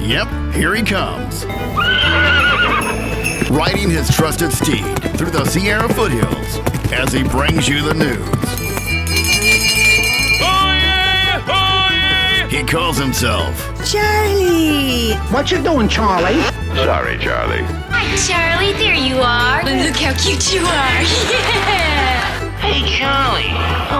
Yep, here he comes. Riding his trusted steed through the Sierra foothills as he brings you the news. Oh yeah! Oh yeah! He calls himself Charlie! What you doing, Charlie? Sorry, Charlie. Hi, Charlie. There you are. Look how cute you are. Yeah! Hey, Charlie.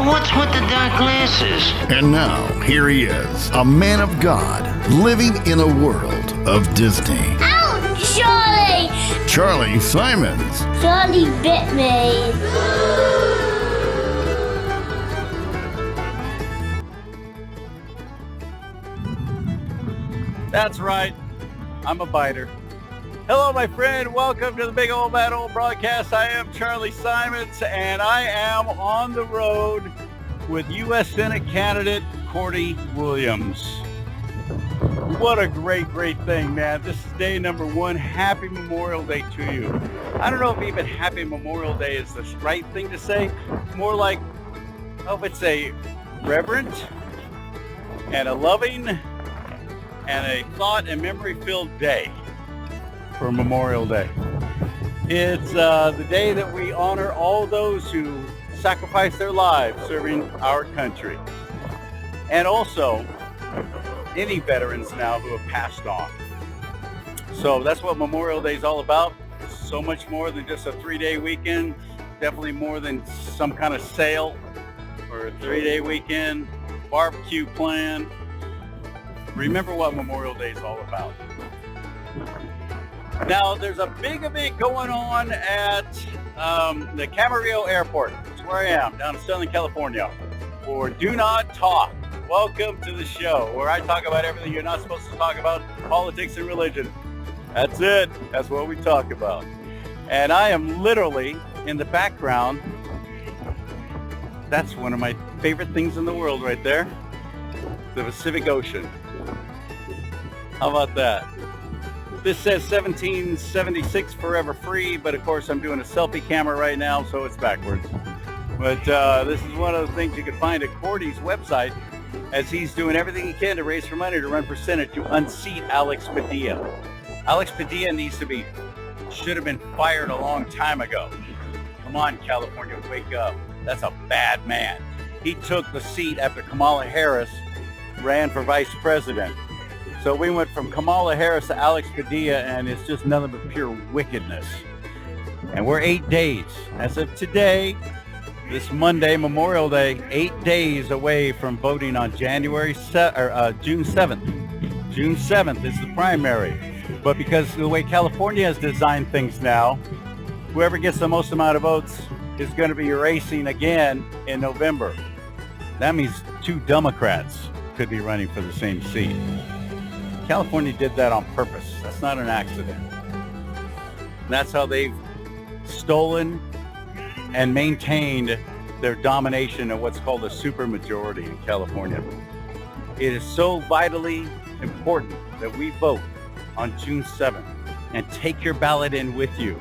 What's with the dark glasses? And now, here he is, a man of God, living in a world of Disney. Ow, Charlie! Charlie Simons. Charlie bit me. That's right. I'm a biter. Hello, my friend. Welcome to the Big Old Bad Old Broadcast. I am Charlie Simons, and I am on the road with U.S. Senate candidate Cordie Williams. What a great, great thing, man. This is day number one. Happy Memorial Day to you. I don't know if even Happy Memorial Day is the right thing to say. More like, it's a reverent and a loving and a thought and memory-filled day for Memorial Day. It's the day that we honor all those who sacrificed their lives serving our country. And also, any veterans now who have passed on. So that's what Memorial Day is all about. It's so much more than just a 3-day weekend. Definitely more than some kind of sale or a 3-day weekend, barbecue plan. Remember what Memorial Day is all about. Now, there's a big event going on at the Camarillo Airport. That's where I am, down in Southern California, for Do Not Talk. Welcome to the show, where I talk about everything you're not supposed to talk about, politics and religion. That's it. That's what we talk about. And I am literally in the background. That's one of my favorite things in the world right there. The Pacific Ocean. How about that? This says 1776 forever free, but of course I'm doing a selfie camera right now, so it's backwards. But this is one of the things you can find at Cordie's website, as he's doing everything he can to raise for money to run for Senate to unseat Alex Padilla. Alex Padilla should have been fired a long time ago. Come on, California, wake up. That's a bad man. He took the seat after Kamala Harris ran for vice president. So we went from Kamala Harris to Alex Padilla, and it's just nothing but pure wickedness. And we're 8 days, as of today, this Monday, Memorial Day, 8 days away from voting on June 7th. June 7th is the primary. But because of the way California has designed things now, whoever gets the most amount of votes is going to be racing again in November. That means 2 Democrats could be running for the same seat. California did that on purpose. That's not an accident. That's how they've stolen and maintained their domination of what's called a supermajority in California. It is so vitally important that we vote on June 7th and take your ballot in with you.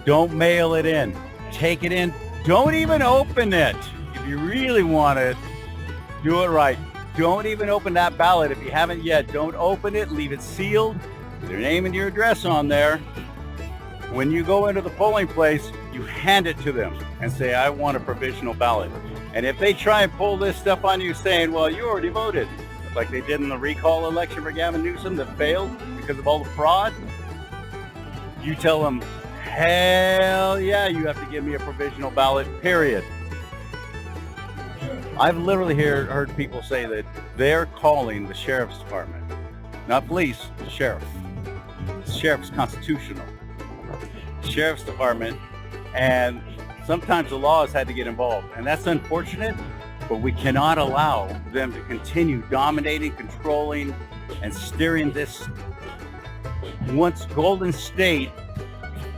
Don't mail it in. Take it in. Don't even open it. If you really want it, do it right. Don't even open that ballot if you haven't yet. Don't open it. Leave it sealed with your name and your address on there. When you go into the polling place, you hand it to them and say, I want a provisional ballot. And if they try and pull this stuff on you saying, well, you already voted, like they did in the recall election for Gavin Newsom that failed because of all the fraud, you tell them, hell yeah, you have to give me a provisional ballot, period. I've literally heard people say that they're calling the sheriff's department, not police, the sheriff. The sheriff's constitutional. The sheriff's department, and sometimes the law has had to get involved, and that's unfortunate, but we cannot allow them to continue dominating, controlling, and steering this once golden state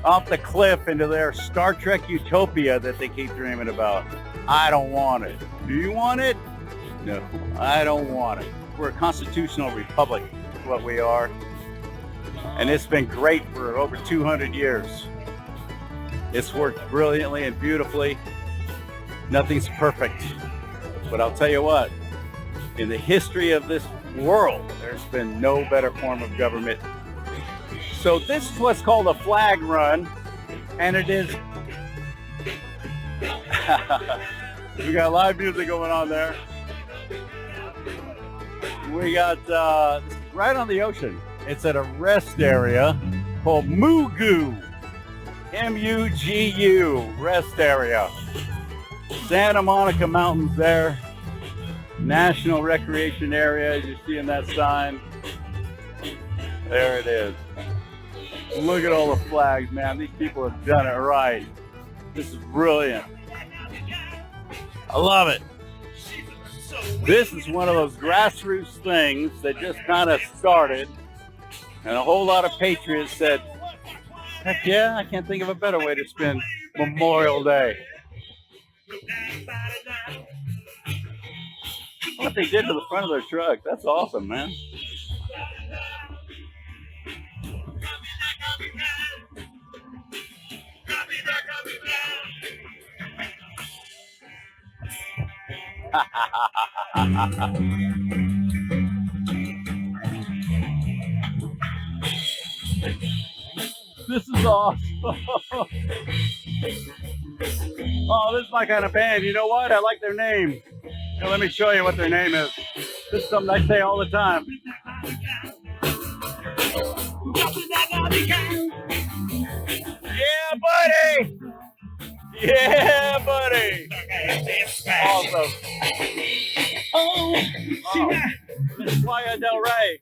off the cliff into their Star Trek utopia that they keep dreaming about. I don't want it. Do you want it? No, I don't want it. We're a constitutional republic, is what we are. And it's been great for over 200 years. It's worked brilliantly and beautifully. Nothing's perfect. But I'll tell you what, in the history of this world, there's been no better form of government. So this is what's called a flag run, and it is. We got live music going on there. We got right on the ocean. It's at a rest area called Mugu. M-U-G-U, rest area. Santa Monica Mountains there. National Recreation Area, as you see in that sign. There it is. Look at all the flags, man. These people have done it right. This is brilliant. I love it. This is one of those grassroots things that just kind of started, and a whole lot of patriots said, heck yeah, I can't think of a better way to spend Memorial Day. What they did to the front of their truck, that's awesome, man. This is awesome. Oh, this is my kind of band. You know what? I like their name. Here, let me show you what their name is. This is something I say all the time. Yeah, buddy! Yeah, buddy! Awesome. Oh, Miss Playa del Rey.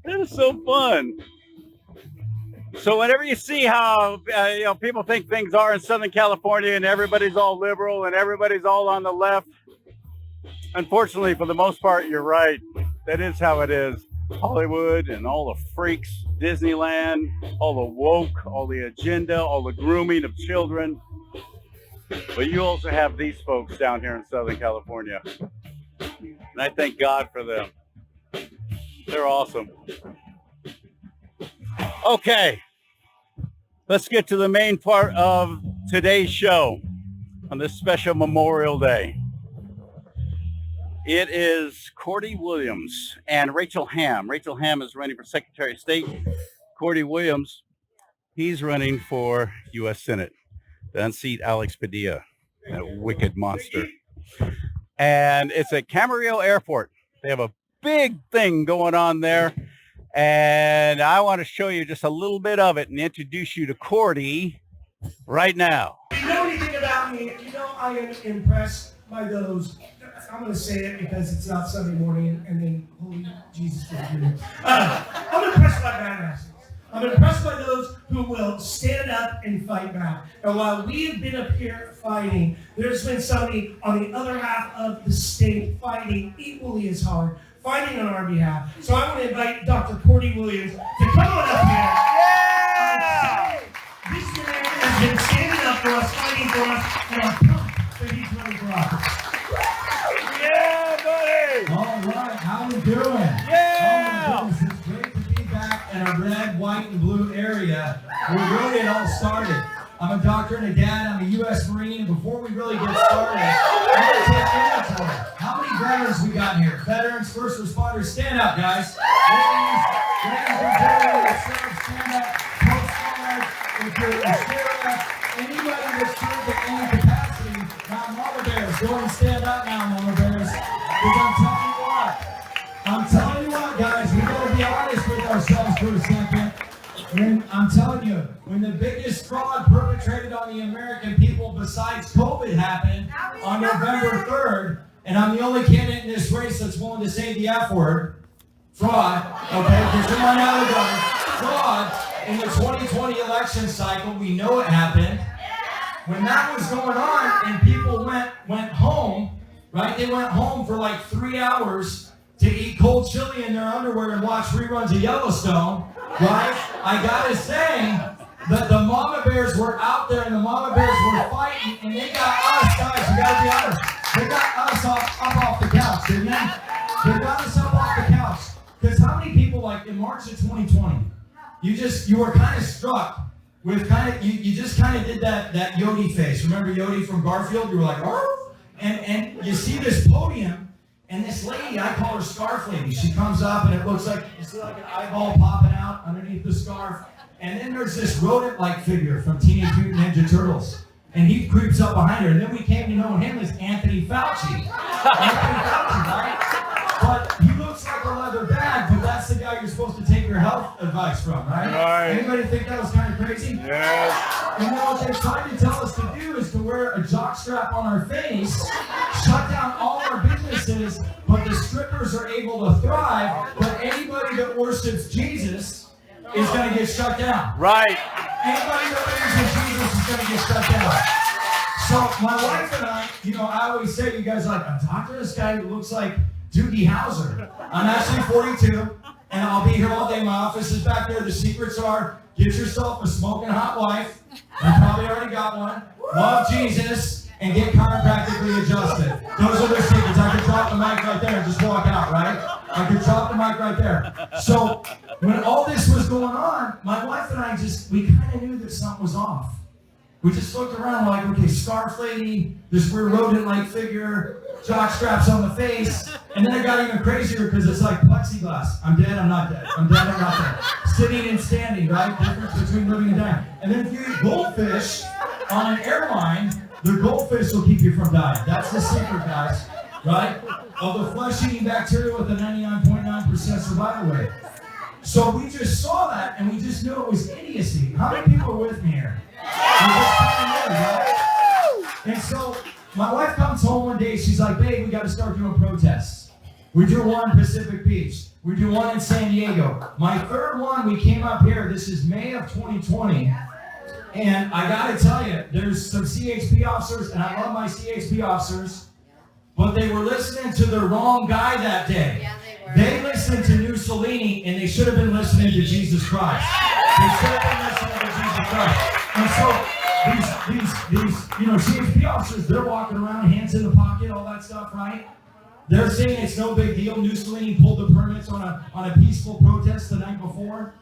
That is so fun. So whenever you see how people think things are in Southern California and everybody's all liberal and everybody's all on the left, unfortunately, for the most part, you're right. That is how it is. Hollywood and all the freaks, Disneyland, all the woke, all the agenda, all the grooming of children. But you also have these folks down here in Southern California. And I thank God for them. They're awesome. Okay, let's get to the main part of today's show on this special Memorial Day. It is Cordie Williams and Rachel Hamm. Rachel Hamm is running for Secretary of State. Cordie Williams, he's running for U.S. Senate to unseat Alex Padilla, that wicked monster. And it's at Camarillo Airport. They have a big thing going on there. And I want to show you just a little bit of it and introduce you to Cordie right now. If you know anything about me, you know I am impressed by those. I'm going to say it because it's not Sunday morning and then holy Jesus forgive me. I'm impressed by badasses. I'm impressed by those who will stand up and fight back. And while we have been up here fighting, there's been somebody on the other half of the state fighting equally as hard, fighting on our behalf. So I want to invite Dr. Cordie Williams to come on up here. Yeah! This man has been standing up for us, fighting for us, and I'm pumped that he's running for office. Yeah, buddy! All right, how we doing? Yeah! Oh my goodness, it's great to be back in a red, white, and blue area where really it all started. I'm a doctor and a dad, I'm a U.S. Marine, and before we really get started, I'm going to take inventory. How many veterans we got here? Veterans, first responders, stand up, guys. Ladies and gentlemen, stand up. Coast Guard, if you're a sheriff, anybody that's served in any capacity, now Mama Bears, go and stand up now, Mama Bears. Because I'm telling you what, guys, we got to be honest with ourselves for a second. And I'm telling you, when the biggest fraud perpetrated on the American people besides COVID happened on November 3rd, and I'm the only candidate in this race that's willing to say the F word, fraud, okay, because we run out of fraud in the 2020 election cycle, we know it happened. When that was going on and people went home, right, they went home for like 3 hours to eat cold chili in their underwear and watch reruns of Yellowstone, right? I gotta say that the Mama Bears were out there and the Mama Bears were fighting and they got us, guys, we gotta be honest, they got us up off the couch, didn't they? They got us up off the couch. Because how many people, like in March of 2020, you were kind of struck with kind of, you just kind of did that Yodi face. Remember Yodi from Garfield? You were like, oh, and you see this podium, and this lady, I call her Scarf Lady. She comes up, and it looks like, you see like an eyeball popping out underneath the scarf. And then there's this rodent-like figure from Teenage Mutant Ninja Turtles. And he creeps up behind her. And then we came to know him as Anthony Fauci. Anthony Fauci, right? But he looks like a leather bag, but that's the guy you're supposed to take your health advice from, right? Anybody think that was kind of crazy? Yes. And then what they tried to tell us to do is to wear a jock strap on our face, shut down all our businesses, but the strippers are able to thrive, but anybody that worships Jesus is going to get shut down. Right. Anybody that worships Jesus is going to get shut down. So my wife and I, I always say, you guys are like, a doctor? This guy looks like Doogie Howser. I'm actually 42, and I'll be here all day. My office is back there. The secrets are, get yourself a smoking hot wife. You probably already got one. Love Jesus, and get chiropractically adjusted. Those are the secrets. I could drop the mic right there and just walk out, right? I could drop the mic right there. So when all this was going on, my wife and I we kind of knew that something was off. We just looked around like, okay, Scarf Lady, this weird rodent-like figure, jock straps on the face, and then it got even crazier because it's like plexiglass. I'm dead, I'm not dead. I'm dead, I'm not dead. Sitting and standing, right? Difference between living and dying. And then if you eat goldfish on an airline, the goldfish will keep you from dying. That's the secret, guys, right? Of the flesh-eating bacteria with a 99.9% survival rate. So we just saw that, and we just knew it was idiocy. How many people are with me here? Right? And so my wife comes home one day, she's like, babe, we got to start doing protests. We do one in Pacific Beach. We do one in San Diego. My third one, we came up here, this is May of 2020, and I got to tell you, there's some CHP officers, and I love my CHP officers, but they were listening to the wrong guy that day. Yeah, They listened to Mussolini, and they should have been listening to Jesus Christ. They should have been listening to Jesus Christ. And so these CHP officers, they're walking around, hands in the pocket, all that stuff, right? They're saying it's no big deal. Mussolini pulled the permits on a peaceful protest the night before.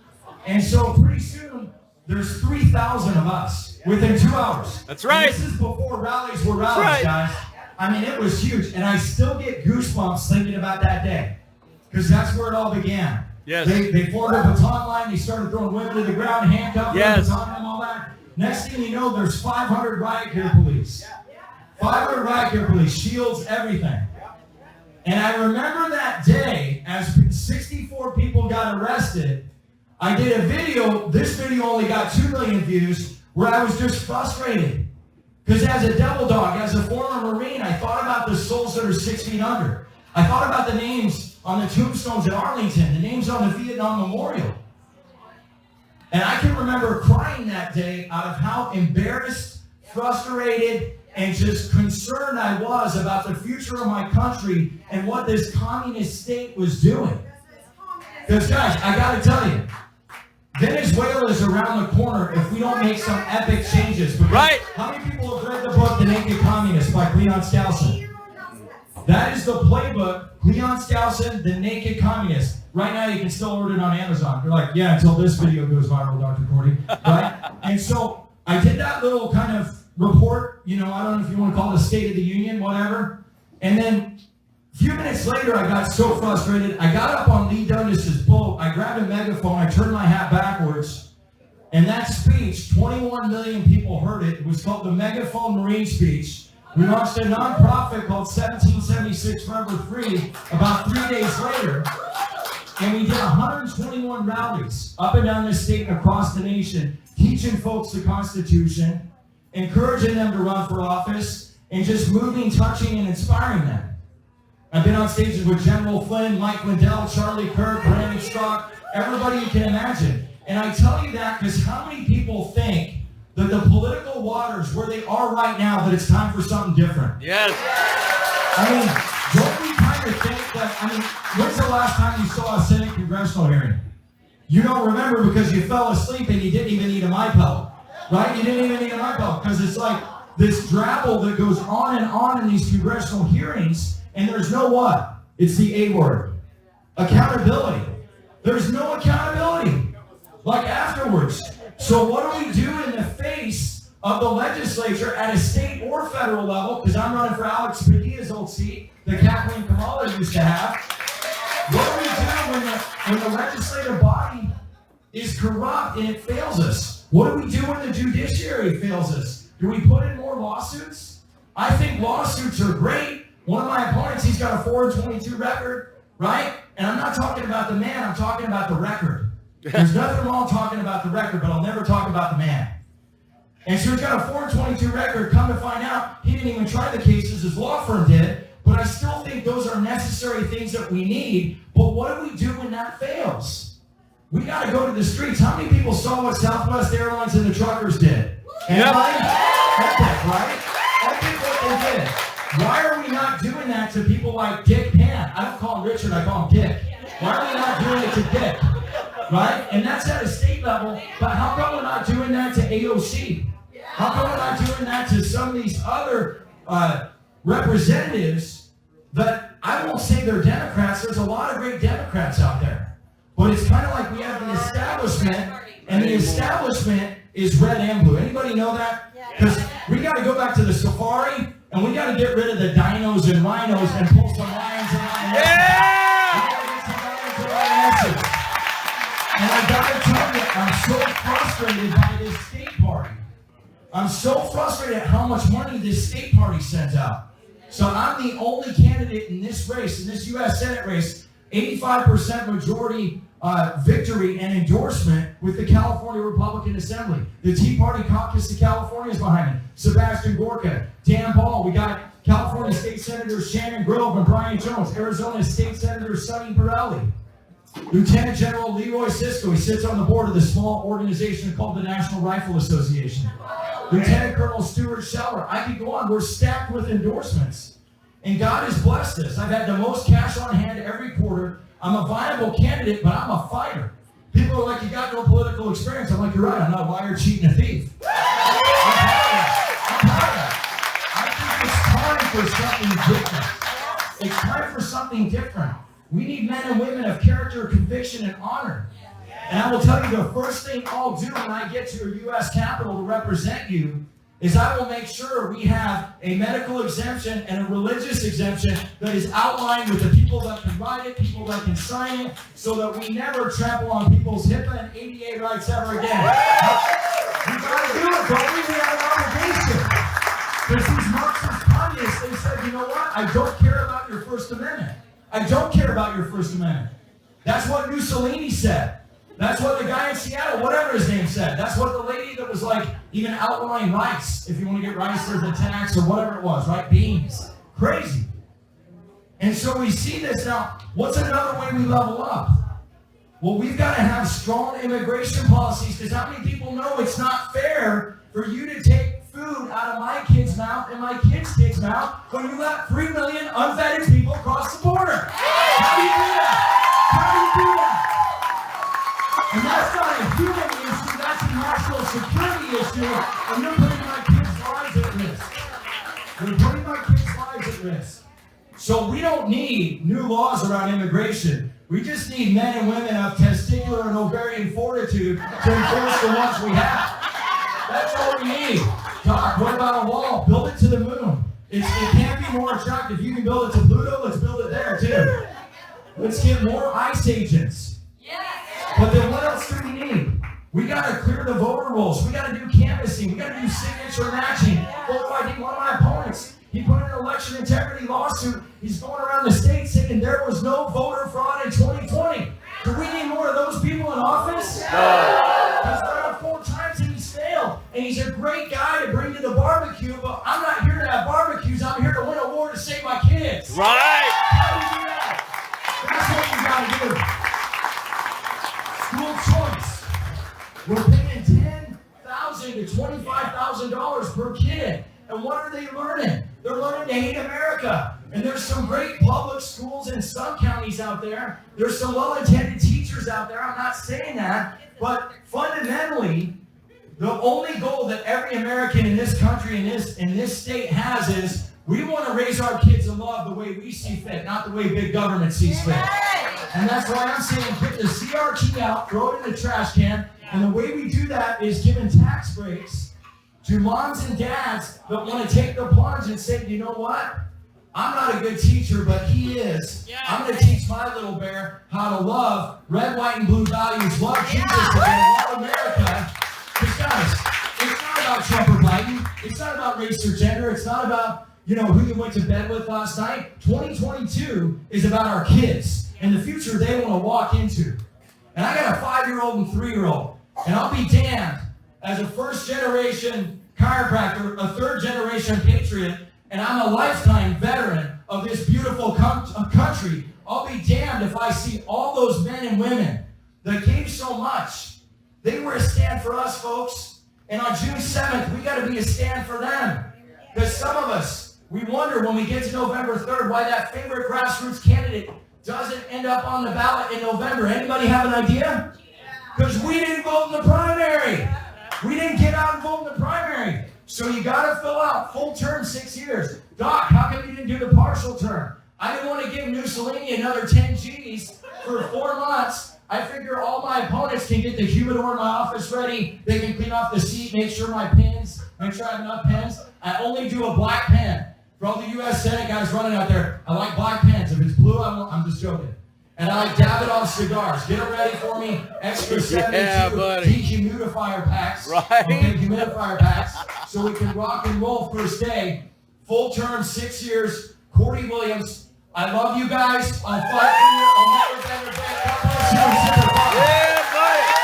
And so pretty soon, there's 3,000 of us within 2 hours. That's right. And this is before rallies were rallies, guys. I mean, it was huge. And I still get goosebumps thinking about that day. Because that's where it all began. Yes. They formed a baton line. They started throwing women to the ground, handcuffed them, baton them, all that. Next thing you know, there's 500 riot gear police. 500 riot gear police, shields, everything. And I remember that day, as 64 people got arrested, I did a video. This video only got 2 million views, where I was just frustrated. Because as a devil dog, as a former Marine, I thought about the souls that are 6 feet under. I thought about the names on the tombstones in Arlington, the names on the Vietnam Memorial. And I can remember crying that day out of how embarrassed, frustrated, and just concerned I was about the future of my country and what this communist state was doing. Because guys, I gotta tell you, Venezuela is around the corner if we don't make some epic changes. Because right. How many people have read the book The Naked Communist by Cleon Skousen? That is the playbook, Cleon Skousen, The Naked Communist. Right now, you can still order it on Amazon. You're like, yeah, until this video goes viral, Dr. Cordie, right? And so I did that little kind of report, I don't know if you want to call it a State of the Union, whatever. And then a few minutes later, I got so frustrated. I got up on Lee Dundas's boat. I grabbed a megaphone. I turned my hat backwards. And that speech, 21 million people heard it. It was called the Megaphone Marine Speech. We launched a nonprofit called 1776 Forever Free about 3 days later. And we did 121 rallies up and down this state and across the nation, teaching folks the Constitution, encouraging them to run for office, and just moving, touching, and inspiring them. I've been on stages with General Flynn, Mike Lindell, Charlie Kirk, Brandon Strock, everybody you can imagine. And I tell you that because how many people think that the political waters where they are right now, that it's time for something different? Yes. I mean, don't we kind of think that, when's the last time you saw a Senate congressional hearing? You don't remember because you fell asleep and you didn't even need a MyPillow, right? You didn't even need a MyPillow because it's like this drabble that goes on and on in these congressional hearings, and there's no what? It's the A word. Accountability. There's no accountability. Like afterwards, So what do we do in the face of the legislature at a state or federal level? Because I'm running for Alex Padilla's old seat that Kathleen Kamala used to have. What do we do when the legislative body is corrupt and it fails us? What do we do when the judiciary fails us? Do we put in more lawsuits? I think lawsuits are great. One of my opponents, he's got a 4-22 record, right? And I'm not talking about the man, I'm talking about the record. There's nothing wrong talking about the record, but I'll never talk about the man. And so he's got a 4-22 record. Come to find out, he didn't even try the cases, his law firm did. But I still think those are necessary things that we need. But what do we do when that fails? We got to go to the streets. How many people saw what Southwest Airlines and the truckers did? Anybody? Epic, right? Epic what they did. Why are we not doing that to people like Dick Pan? I don't call him Richard, I call him Dick. Why are we not doing it to Dick? Right? And that's at a state level. But how come we're not doing that to AOC? How come we're not doing that to some of these other representatives that I won't say they're Democrats? There's a lot of great Democrats out there. But it's kind of like we have the establishment, and the establishment is red and blue. Anybody know that? Because we got to go back to the safari, and we got to get rid of the dinos and rhinos and pull some lions and lionesses. We got to get some lions and lionesses. And I got to tell you, I'm so frustrated by this state party. I'm so frustrated at how much money this state party sends out. So I'm the only candidate in this race, in this U.S. Senate race, 85% majority victory and endorsement with the California Republican Assembly. The Tea Party Caucus of California is behind me. Sebastian Gorka, Dan Paul. We got California State Senators Shannon Grove and Brian Jones. Arizona State Senator Sonny Borelli. Lieutenant General Leroy Sisko. He sits on the board of the small organization called the National Rifle Association. Lieutenant Colonel Stuart Scheller. I could go on. We're stacked with endorsements. And God has blessed us. I've had the most cash on hand every quarter. I'm a viable candidate, but I'm a fighter. People are like, you got no political experience. I'm like, you're right. I'm not a liar, cheat, and a thief. I'm proud of that. I think it's time for something different. It's time for something different. We need men and women of character, conviction, and honor. And I will tell you, the first thing I'll do when I get to a U.S. Capitol to represent you is I will make sure we have a medical exemption and a religious exemption that is outlined with the people that can write it, people that can sign it, so that we never trample on people's HIPAA and ADA rights ever again. We got to do it, don't we? We have an obligation. Because these Marxist communists, they said, you know what? I don't care about your First Amendment. I don't care about your First Amendment. That's what Mussolini said. That's what the guy in Seattle, whatever his name, said. That's what the lady that was like, even outlawing rice. If you want to get rice, there's a tax or whatever it was, right? Beans. Crazy. And so we see this now. What's another way we level up? Well, we've got to have strong immigration policies, because how many people know it's not fair for you to take food out of my kid's mouth and my kid's kid's mouth when you let 3 million unvetted people cross the border? How do you do that? How do you do that? And that's not a human issue, that's a national security issue, and you're putting my kids' lives at risk. You're putting my kids' lives at risk. So we don't need new laws around immigration. We just need men and women of testicular and ovarian fortitude to enforce the ones we have. That's all we need. Doc, what about a wall? Build it to the moon. It can't be more attractive. You can build it to Pluto, let's build it there too. Let's get more ICE agents. But then what else do we need? We got to clear the voter rolls. We got to do canvassing. We got to do signature matching. Photo ID. One of my opponents, he put in an election integrity lawsuit. He's going around the state saying there was no voter fraud in 2020. Do we need more of those people in office? No. He's run 4 times and he's failed. And he's a great guy to bring to the barbecue, but I'm not here to have barbecues. I'm here to win a war to save my kids. Right. How do you do that? That's what we got to do. School choice. We're paying $10,000 to $25,000 per kid. And what are they learning? They're learning to hate America. And there's some great public schools in some counties out there. There's some well-intended teachers out there. I'm not saying that. But fundamentally, the only goal that every American in this country, in this state has is we want to raise our kids in love the way we see fit, not the way big government sees fit. And that's why I'm saying get the CRT out, throw it in the trash can. And the way we do that is giving tax breaks to moms and dads that want to take the plunge and say, you know what? I'm not a good teacher, but he is. I'm going to teach my little bear how to love red, white, and blue values, love Jesus today, love America. Because guys, it's not about Trump or Biden. It's not about race or gender. It's not about, who you went to bed with last night. 2022 is about our kids and the future they want to walk into. And I got a 5-year-old and 3-year-old. And I'll be damned as a first-generation chiropractor, a third-generation patriot, and I'm a lifetime veteran of this beautiful country. I'll be damned if I see all those men and women that gave so much. They were a stand for us, folks. And on June 7th, we got to be a stand for them. Because some of us, we wonder when we get to November 3rd why that favorite grassroots candidate doesn't end up on the ballot in November. Anybody have an idea? Because we didn't vote in the primary. We didn't get out and vote in the primary. So you got to fill out full term 6 years. Doc, how come you didn't do the partial term? I didn't want to give Mussolini another 10 G's for 4 months. I figure all my opponents can get the humidor in my office ready. They can clean off the seat, make sure I have enough pens. I only do a black pen. For all the U.S. Senate guys running out there, I like black pens. If it's blue, I'm just joking. And I like Davidoff cigars. Get it ready for me. Extra 72 dehumidifier packs. Right. Okay, humidifier packs. So we can rock and roll first day. Full term, 6 years. Cordie Williams. I love you guys. I'll fight for you. I'll never better bet. God bless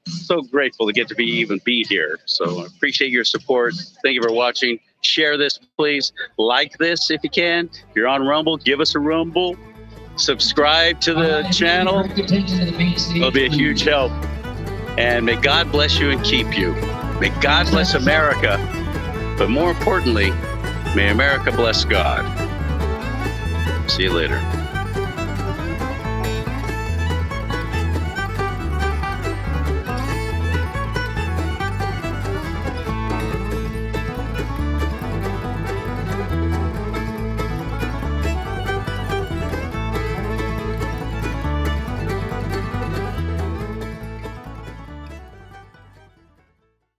you. So grateful to get to even be here. So I appreciate your support. Thank you for watching. Share this, please. Like this if you can. If you're on Rumble, give us a Rumble. Subscribe to the channel. It'll be a huge help. And may God bless you and keep you. May God bless America. But more importantly, may America bless God. See you later.